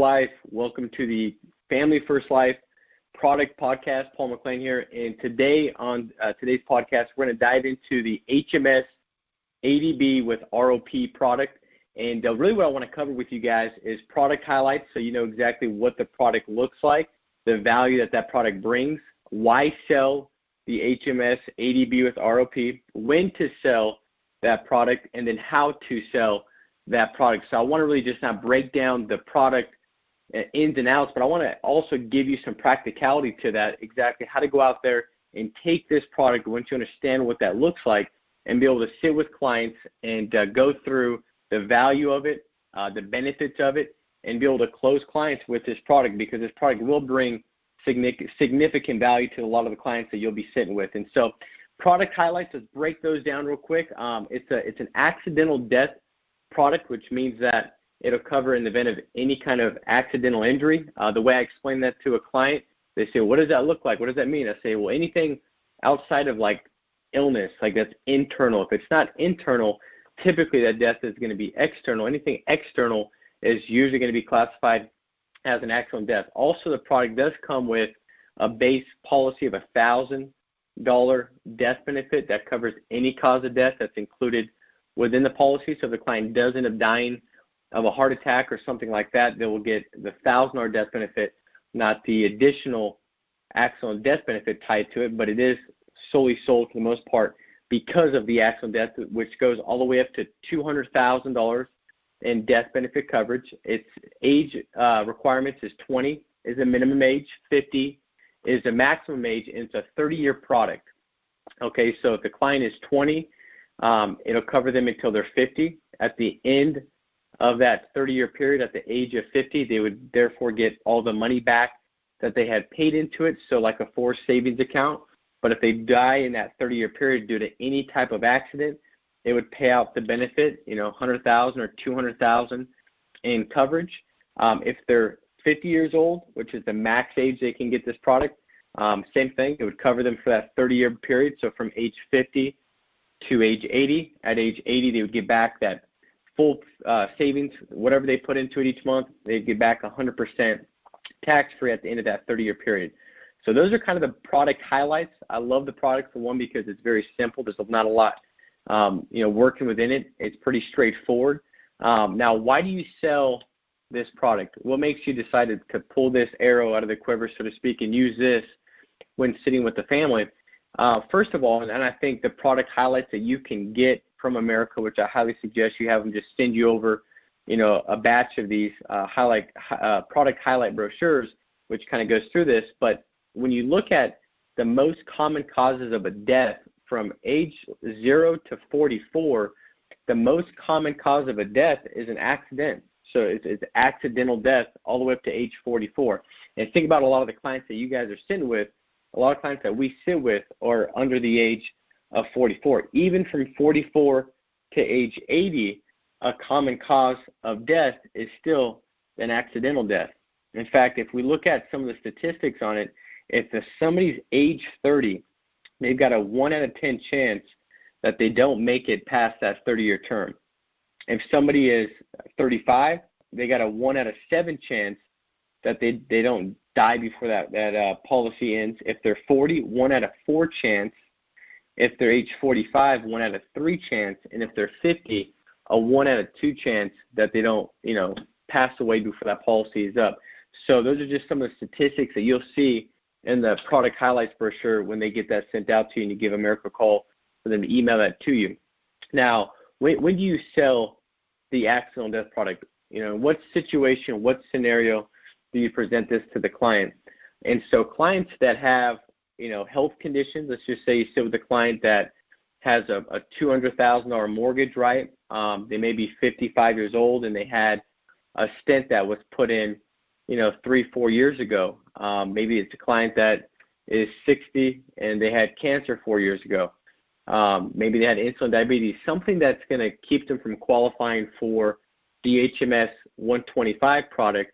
life. Welcome to the Family First Life product podcast. Paul McClain here. And today on today's podcast, we're going to dive into the HMS ADB with ROP product. And really what I want to cover with you guys is product highlights, so you know exactly what the product looks like, the value that that product brings, why sell the HMS ADB with ROP, when to sell that product, and then how to sell that product. So I want to really just not break down the product ins and outs, but I want to also give you some practicality to that, exactly how to go out there and take this product once you understand what that looks like and be able to sit with clients and go through the value of it, the benefits of it, and be able to close clients with this product, because this product will bring significant value to a lot of the clients that you'll be sitting with. And so product highlights, let's break those down real quick. It's an accidental death product, which means that it'll cover in the event of any kind of accidental injury. The way I explain that to a client, they say, what does that look like? What does that mean? I say, well, anything outside of like illness, like that's internal. If it's not internal, typically that death is going to be external. Anything external is usually going to be classified as an accidental death. Also, the product does come with a base policy of $1,000 death benefit that covers any cause of death that's included within the policy. So if the client does end up dying of a heart attack or something like that, they will get the $1,000 death benefit, not the additional accidental death benefit tied to it, but it is solely sold for the most part because of the accidental death, which goes all the way up to $200,000 in death benefit coverage. Its age requirements is 20 is a minimum age, 50 is a maximum age, and it's a 30-year product. Okay, so if the client is 20, it'll cover them until they're 50. At the end of that 30-year period, at the age of 50, they would therefore get all the money back that they had paid into it, so like a forced savings account. But if they die in that 30-year period due to any type of accident, it would pay out the benefit, $100,000 or $200,000 in coverage. If they're 50 years old, which is the max age they can get this product, same thing. It would cover them for that 30-year period. So from age 50 to age 80. At age 80, they would get back that full savings, whatever they put into it each month. They'd get back 100% tax-free at the end of that 30-year period. So those are kind of the product highlights. I love the product, for one, because it's very simple. There's not a lot, working within it. It's pretty straightforward. Now, why do you sell this product? What makes you decide to pull this arrow out of the quiver, so to speak, and use this when sitting with the family? First of all, and I think the product highlights that you can get from Americo, which I highly suggest you have them just send you over, a batch of these product highlight brochures, which kind of goes through this. But when you look at the most common causes of a death from age 0 to 44, the most common cause of a death is an accident. So it's accidental death all the way up to age 44. And think about a lot of the clients that you guys are sitting with. A lot of clients that we sit with are under the age of 44. Even from 44 to age 80, a common cause of death is still an accidental death. In fact, if we look at some of the statistics on it, if somebody's age 30, they've got a 1 out of 10 chance that they don't make it past that 30-year term. If somebody is 35, they got a 1 out of 7 chance that they don't die before that policy ends. If they're 40, 1 out of 4 chance. If they're age 45, 1 out of 3 chance. And if they're 50, a 1 out of 2 chance that they don't, pass away before that policy is up. So those are just some of the statistics that you'll see in the product highlights brochure when they get that sent out to you, and you give Americo a call for them to email that to you. Now, when do you sell the accidental death product? What situation, what scenario do you present this to the client? And so clients that have, health conditions, let's just say you sit with a client that has a $200,000 mortgage, right? They may be 55 years old and they had a stent that was put in, 3-4 years ago. Maybe it's a client that is 60 and they had cancer 4 years ago. Maybe they had insulin diabetes, something that's going to keep them from qualifying for the HMS 125 product,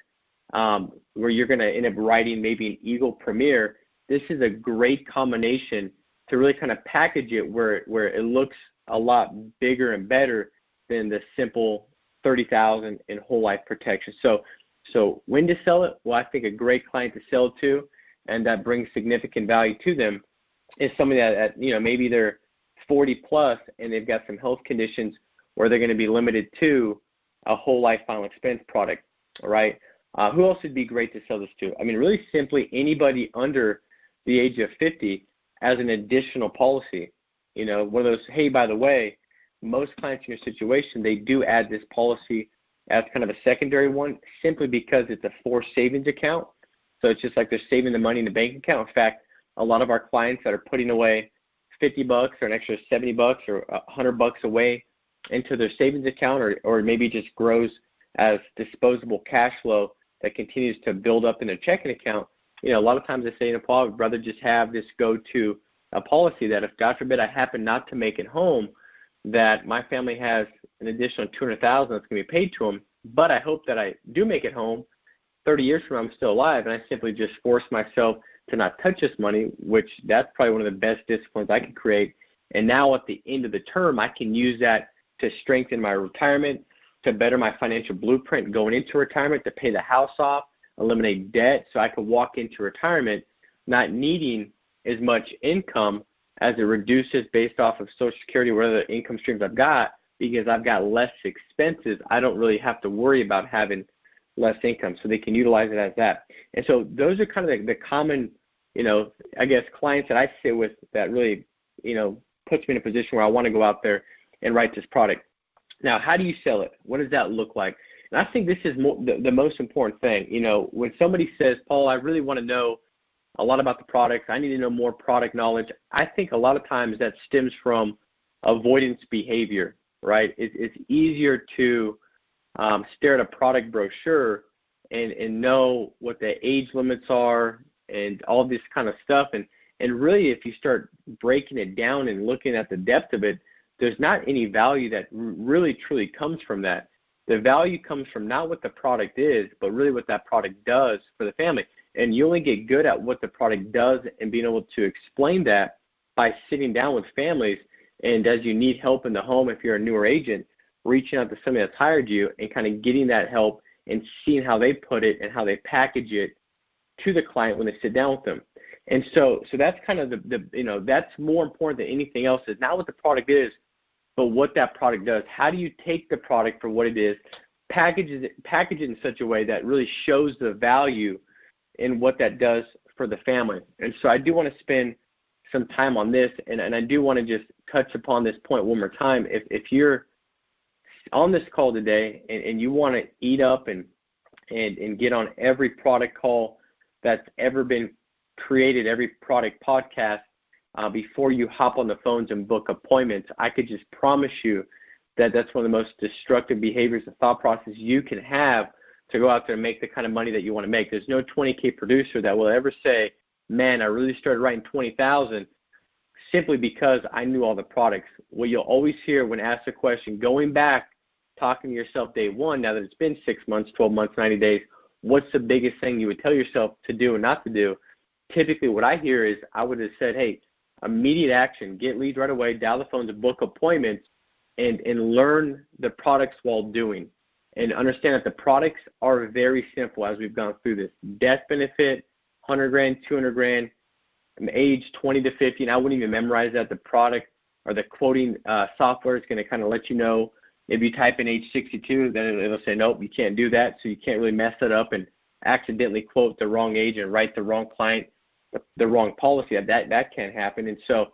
where you're going to end up writing maybe an Eagle Premier. This is a great combination to really kind of package it where it looks a lot bigger and better than the simple $30,000 in whole life protection. So So when to sell it? Well, I think a great client to sell it to, and that brings significant value to them, is somebody that maybe they're 40 plus and they've got some health conditions where they're going to be limited to a whole life final expense product, all right? Who else would be great to sell this to? I mean, really simply anybody under the age of 50 as an additional policy. One of those, hey, by the way, most clients in your situation, they do add this policy as kind of a secondary one simply because it's a forced savings account. So it's just like they're saving the money in the bank account. In fact, a lot of our clients that are putting away $50 or an extra $70 or $100 away into their savings account, or maybe just grows as disposable cash flow that continues to build up in their checking account. A lot of times they say, Paul, I'd rather just have this go to a policy that if, God forbid, I happen not to make it home, that my family has an additional $200,000 that's going to be paid to them. But I hope that I do make it home 30 years from now, I'm still alive, and I simply just force myself to not touch this money, which that's probably one of the best disciplines I can create. And now at the end of the term, I can use that to strengthen my retirement, to better my financial blueprint going into retirement, to pay the house off, eliminate debt, so I can walk into retirement not needing as much income as it reduces based off of Social Security or other income streams I've got, because I've got less expenses. I don't really have to worry about having less income, so they can utilize it as that. And so those are kind of the common, I guess, clients that I sit with that really, puts me in a position where I want to go out there and write this product. Now, how do you sell it? What does that look like? And I think this is the most important thing. When somebody says, Paul, I really want to know a lot about the products, I need to know more product knowledge, I think a lot of times that stems from avoidance behavior, right? It's easier to stare at a product brochure and know what the age limits are and all this kind of stuff. And really, if you start breaking it down and looking at the depth of it, there's not any value that really truly comes from that. The value comes from not what the product is, but really what that product does for the family. And you only get good at what the product does and being able to explain that by sitting down with families. And as you need help in the home, if you're a newer agent, reaching out to somebody that's hired you and kind of getting that help and seeing how they put it and how they package it to the client when they sit down with them. And so that's kind of that's more important than anything else, is not what the product is, but what that product does. How do you take the product for what it is, package it in such a way that really shows the value in what that does for the family. And so I do want to spend some time on this, and I do want to just touch upon this point one more time. If you're on this call today and you want to eat up and get on every product call that's ever been created, every product podcast, before you hop on the phones and book appointments, I could just promise you that that's one of the most destructive behaviors and thought process you can have to go out there and make the kind of money that you want to make. There's no 20K producer that will ever say, man, I really started writing 20,000 simply because I knew all the products. What you'll always hear when asked a question, going back, talking to yourself day one, now that it's been 6 months, 12 months, 90 days, what's the biggest thing you would tell yourself to do and not to do? Typically what I hear is I would have said, hey, immediate action, get leads right away, dial the phones and book appointments, and learn the products while doing. And understand that the products are very simple as we've gone through this. Death benefit, $100,000, $200,000, age 20 to 50, and I wouldn't even memorize that. The product or the quoting software is going to kind of let you know. If you type in age 62, then it'll say, nope, you can't do that. So you can't really mess it up and accidentally quote the wrong age and write the wrong client the wrong policy. That can't happen. And so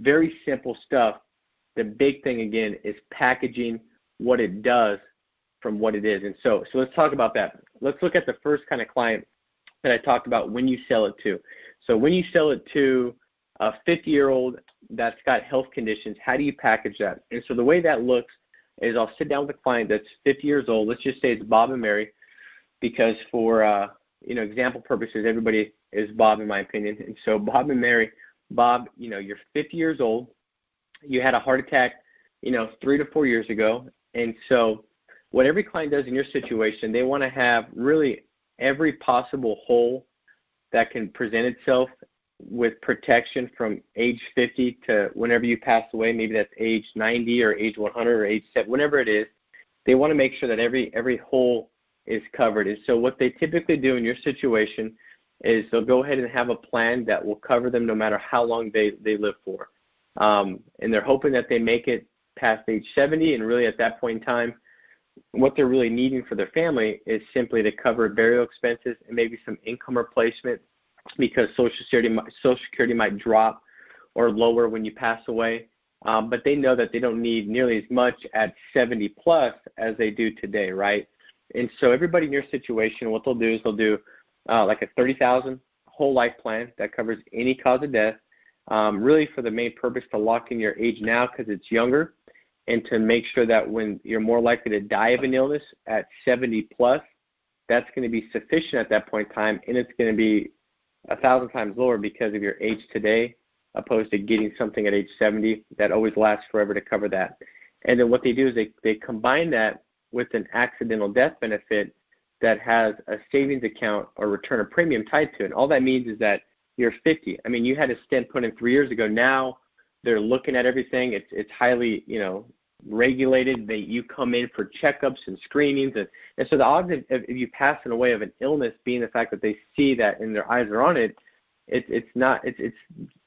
very simple stuff. The big thing, again, is packaging what it does from what it is. And so let's talk about that. Let's look at the first kind of client that I talked about, when you sell it to. So when you sell it to a 50-year-old that's got health conditions, how do you package that? And so the way that looks is I'll sit down with a client that's 50 years old. Let's just say it's Bob and Mary, because for example purposes, everybody is Bob in my opinion. And so Bob and Mary, Bob, you're 50 years old. You had a heart attack, 3 to 4 years ago. And so what every client does in your situation, they want to have really every possible hole that can present itself with protection from age 50 to whenever you pass away. Maybe that's age 90 or age 100 or age 7, whatever it is. They want to make sure that every hole is covered. And so what they typically do in your situation is they'll go ahead and have a plan that will cover them no matter how long they live for. And they're hoping that they make it past age 70, and really at that point in time, what they're really needing for their family is simply to cover burial expenses and maybe some income replacement, because Social Security might drop or lower when you pass away. But they know that they don't need nearly as much at 70 plus as they do today, right? And so everybody in your situation, what they'll do is they'll do like a $30,000 whole life plan that covers any cause of death, really for the main purpose to lock in your age now because it's younger, and to make sure that when you're more likely to die of an illness at 70 plus, that's going to be sufficient at that point in time, and it's going to be 1,000 times lower because of your age today, opposed to getting something at age 70 that always lasts forever to cover that. And then what they do is they combine that with an accidental death benefit that has a savings account or return of premium tied to it. And all that means is that you're 50. I mean, you had a stent put in 3 years ago. Now they're looking at everything. It's highly, regulated. You come in for checkups and screenings. And so the odds of you passing away of an illness, being the fact that they see that and their eyes are on it, it's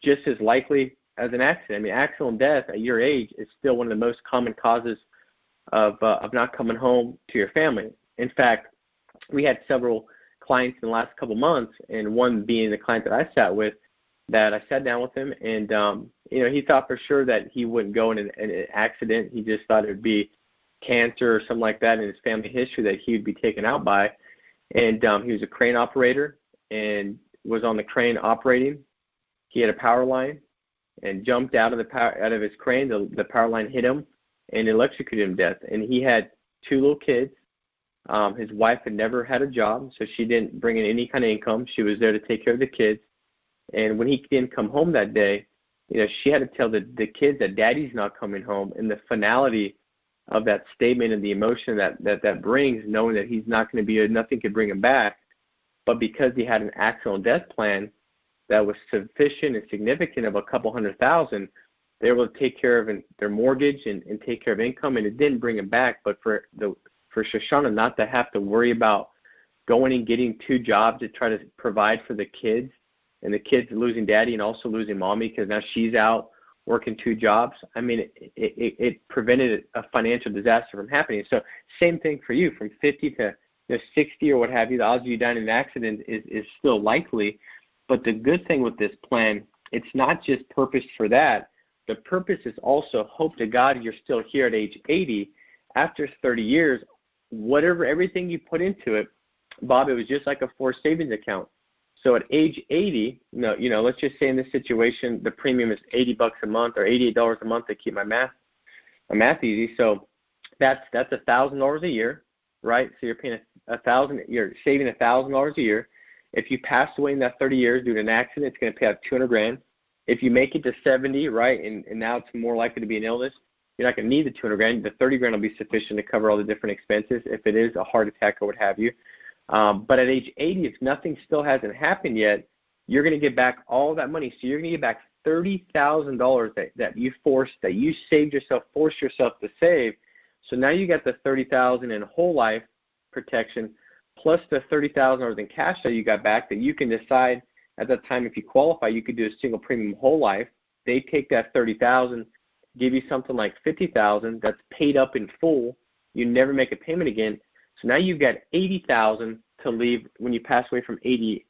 just as likely as an accident. I mean, accidental death at your age is still one of the most common causes of not coming home to your family. In fact, we had several clients in the last couple months, and one being the client that I sat down with him, and he thought for sure that he wouldn't go in an accident. He just thought it would be cancer or something like that in his family history that he would be taken out by. And he was a crane operator and was on the crane operating. He had a power line and jumped out of his crane. The power line hit him and electrocuted him to death. And he had 2 little kids. His wife had never had a job, so she didn't bring in any kind of income. She was there to take care of the kids. And when he didn't come home that day, she had to tell the kids that daddy's not coming home. And the finality of that statement and the emotion that brings, knowing that he's not going to be, nothing could bring him back. But because he had an accidental death plan that was sufficient and significant of a couple $100,000, they were able to take care of their mortgage and take care of income, and it didn't bring him back. But for Shoshana not to have to worry about going and getting 2 jobs to try to provide for the kids, and the kids losing daddy and also losing mommy because now she's out working 2 jobs, I mean, it prevented a financial disaster from happening. So same thing for you, from 50 to 60 or what have you, the odds of you dying in an accident is still likely. But the good thing with this plan, it's not just purposed for that. The purpose is also, hope to God you're still here at age 80. After 30 years, everything you put into it, Bob, it was just like a forced savings account. So at age 80, let's just say in this situation, the premium is $80 a month or $88 a month to keep my math easy. So that's $1,000 a year, right? So you're paying you're saving $1,000 a year. If you pass away in that 30 years due to an accident, it's going to pay out $200,000. If you make it to 70, right, and now it's more likely to be an illness, you're not going to need the $200,000. The $30,000 will be sufficient to cover all the different expenses if it is a heart attack or what have you. But at age 80, if nothing still hasn't happened yet, you're going to get back all that money. So you're going to get back $30,000 that you saved yourself, forced yourself to save. So now you got the $30,000 in whole life protection plus the $30,000 in cash that you got back that you can decide at that time if you qualify, you could do a single premium whole life. They take that $30,000, give you something like $50,000 that's paid up in full. You never make a payment again. So now you've got $80,000 to leave when you pass away from 80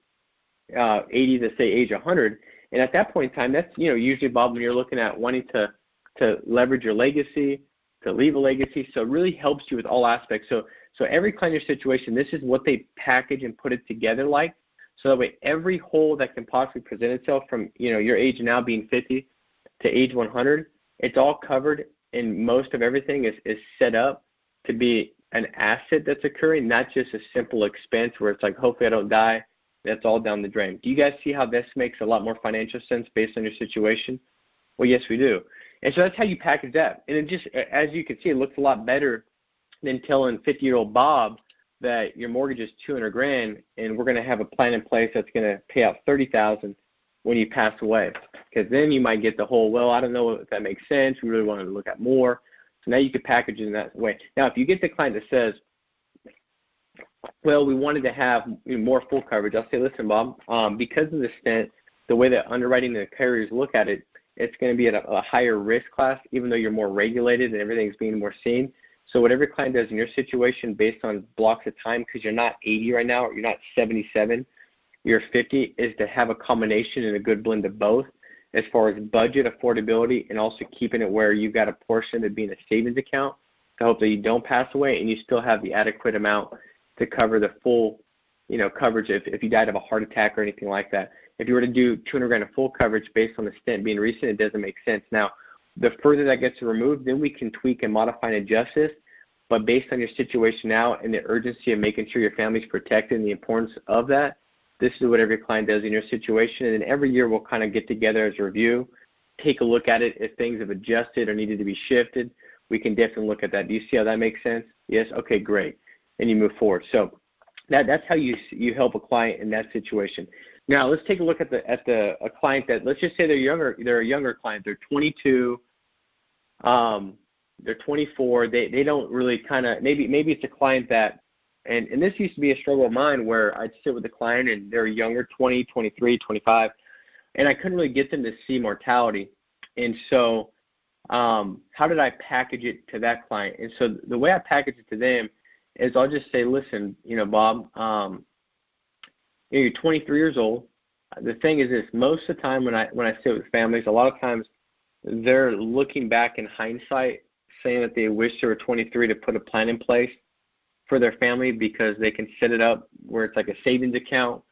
to say age 100. And at that point in time, that's usually, Bob, when you're looking at wanting to leverage your legacy, to leave a legacy. So it really helps you with all aspects. So every client in your situation, this is what they package and put it together like. So that way every hole that can possibly present itself from your age now being 50 to age 100, it's all covered, and most of everything is set up to be an asset that's occurring, not just a simple expense where it's like, hopefully I don't die, that's all down the drain. Do you guys see how this makes a lot more financial sense based on your situation? Well, yes, we do. And so that's how you package that. And it just, as you can see, it looks a lot better than telling 50-year-old Bob that your mortgage is $200,000 and we're going to have a plan in place that's going to pay out $30,000 when you pass away. Because then you might get the whole, well, I don't know if that makes sense. We really wanted to look at more. So now you could package it in that way. Now, if you get the client that says, Well, we wanted to have more full coverage. I'll say, listen, Bob, because of the stent, the way that underwriting and the carriers look at it, it's going to be at a higher risk class, even though you're more regulated and everything's being more seen. So what every client does in your situation based on blocks of time, because you're not 80 right now, or you're not 77, you're 50, is to have a combination and a good blend of both as far as budget, affordability, and also keeping it where you've got a portion of being a savings account to hope that you don't pass away and you still have the adequate amount to cover the full, coverage if you died of a heart attack or anything like that. If you were to do $200,000 of full coverage based on the stent being recent, it doesn't make sense. Now, the further that gets removed, then we can tweak and modify and adjust this. But based on your situation now and the urgency of making sure your family's protected and the importance of that, this is what every client does in your situation. And then every year we'll kind of get together as a review, take a look at it. If things have adjusted or needed to be shifted, we can definitely look at that. Do you see how that makes sense? Yes? Okay, great. And you move forward. So that's how you help a client in that situation. Now let's take a look at a client that, let's just say they're a younger client. They're 22. They're 24. They don't really maybe it's a client that, and this used to be a struggle of mine where I'd sit with a client and they're younger, 20, 23, 25, and I couldn't really get them to see mortality. And so how did I package it to that client? And so the way I package it to them is I'll just say, listen, Bob, you're 23 years old. The thing is this, most of the time when I sit with families, a lot of times they're looking back in hindsight saying that they wish they were 23 to put a plan in place for their family because they can set it up where it's like a savings account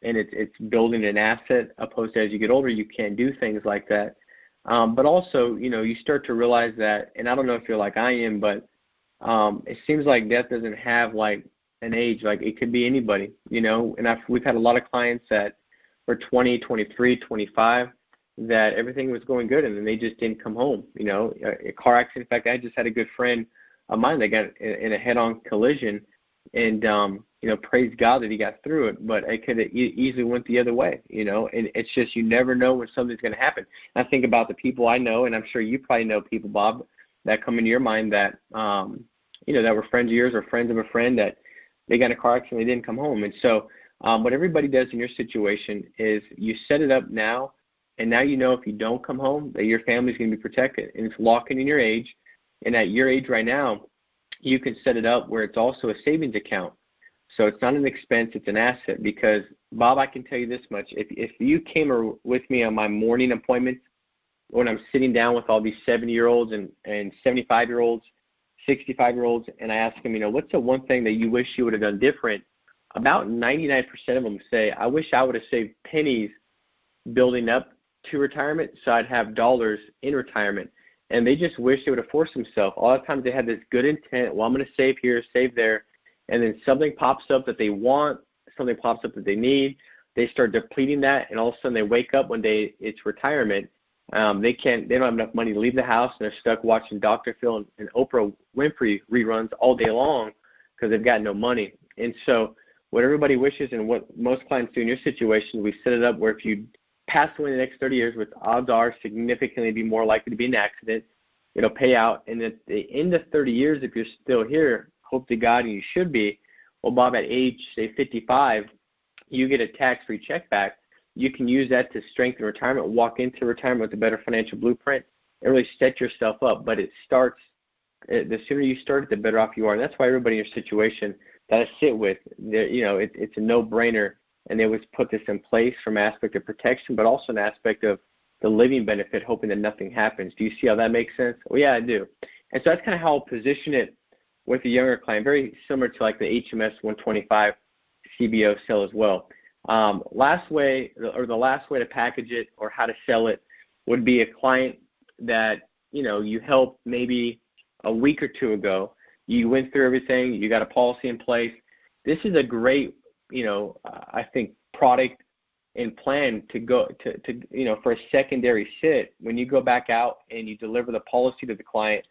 and it's building an asset, opposed to as you get older, you can't do things like that. But also, you start to realize that, and I don't know if you're like I am, but it seems like death doesn't have like an age. Like it could be anybody, and we've had a lot of clients that were 20, 23, 25, that everything was going good and then they just didn't come home, a car accident. In fact, I just had a good friend of mine that got in a head-on collision and, praise God that he got through it, but it could have easily went the other way, and it's just, you never know when something's going to happen. And I think about the people I know, and I'm sure you probably know people, Bob, that come into your mind that, that were friends of yours or friends of a friend that they got in a car accident and they didn't come home. And so what everybody does in your situation is you set it up now, and now if you don't come home that your family's going to be protected, and it's locking in your age. And at your age right now, you can set it up where it's also a savings account. So it's not an expense, it's an asset. Because, Bob, I can tell you this much. If you came with me on my morning appointments when I'm sitting down with all these 70-year-olds and 75-year-olds, 65-year-olds, and I ask them, what's the one thing that you wish you would have done different? About 99% of them say, I wish I would have saved pennies building up to retirement so I'd have dollars in retirement. And they just wish they would have forced themselves. A lot of times they had this good intent, well, I'm going to save here, save there, and then something pops up that they want, something pops up that they need. They start depleting that, and all of a sudden they wake up one day, it's retirement. They don't have enough money to leave the house, and they're stuck watching Dr. Phil and Oprah Winfrey reruns all day long because they've got no money. And so what everybody wishes, and what most clients do in your situation, we set it up where if you pass away in the next 30 years, which odds are significantly be more likely to be an accident, it'll pay out. And at the end of 30 years, if you're still here, hope to God, and you should be, well, Bob, at age, say, 55, you get a tax-free check back. You can use that to strengthen retirement, walk into retirement with a better financial blueprint, and really set yourself up. But it starts, the sooner you start, the better off you are. And that's why everybody in your situation that I sit with, it's a no-brainer. And they always put this in place from an aspect of protection, but also an aspect of the living benefit, hoping that nothing happens. Do you see how that makes sense? Well, yeah, I do. And so that's kind of how I'll position it with a younger client, very similar to like the HMS 125 CBO sell as well. The last way to package it or how to sell it would be a client that, you helped maybe a week or two ago. You went through everything. You got a policy in place. This is a great I think product and plan to go to for a secondary sit when you go back out and you deliver the policy to the client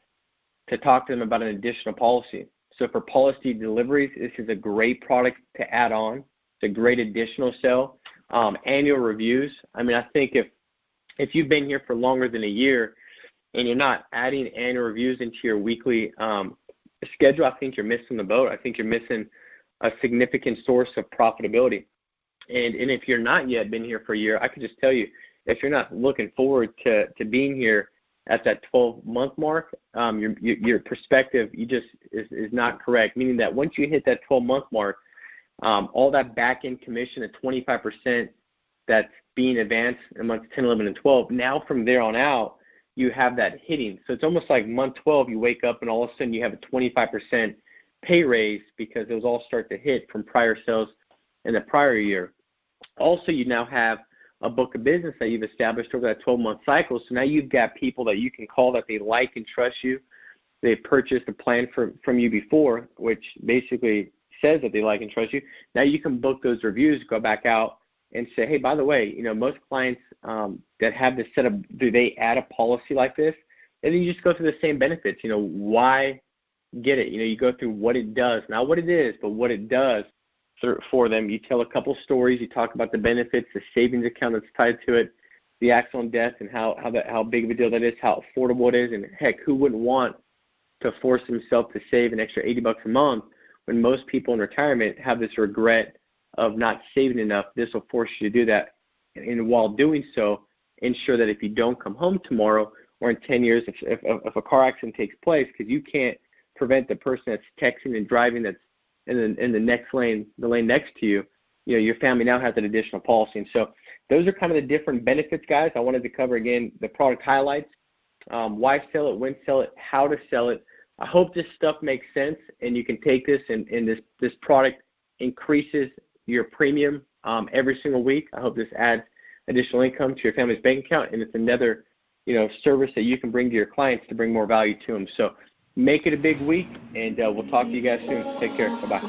to talk to them about an additional policy. So for policy deliveries, this is a great product to add on. It's a great additional sell. Annual reviews. I mean, I think if you've been here for longer than a year and you're not adding annual reviews into your weekly schedule, I think you're missing the boat. I think you're missing a significant source of profitability. And if you're not yet been here for a year, I could just tell you, if you're not looking forward to being here at that 12-month mark, your perspective is not correct, meaning that once you hit that 12-month mark, all that back-end commission at 25% that's being advanced in months 10, 11, and 12, now from there on out, you have that hitting. So it's almost like month 12, you wake up and all of a sudden you have a 25% pay raise because those all start to hit from prior sales in the prior year. Also, you now have a book of business that you've established over that 12-month cycle. So now you've got people that you can call that they like and trust you. They've purchased a plan from you before, which basically says that they like and trust you. Now you can book those reviews, go back out and say, hey, by the way, most clients that have this set up, do they add a policy like this? And then you just go through the same benefits. Why get it? You go through what it does, not what it is, but what it does for them. You tell a couple stories. You talk about the benefits, the savings account that's tied to it, the accidental death, and how big of a deal that is, how affordable it is, and heck, who wouldn't want to force himself to save an extra $80 a month when most people in retirement have this regret of not saving enough? This will force you to do that, and while doing so, ensure that if you don't come home tomorrow or in 10 years, if a car accident takes place, because you can't prevent the person that's texting and driving that's in the next lane, the lane next to you, your family now has an additional policy. And so those are kind of the different benefits, guys. I wanted to cover, again, the product highlights, why sell it, when sell it, how to sell it. I hope this stuff makes sense and you can take this and this product increases your premium every single week. I hope this adds additional income to your family's bank account, and it's another service that you can bring to your clients to bring more value to them. So make it a big week, and we'll talk to you guys soon. Take care. Bye-bye.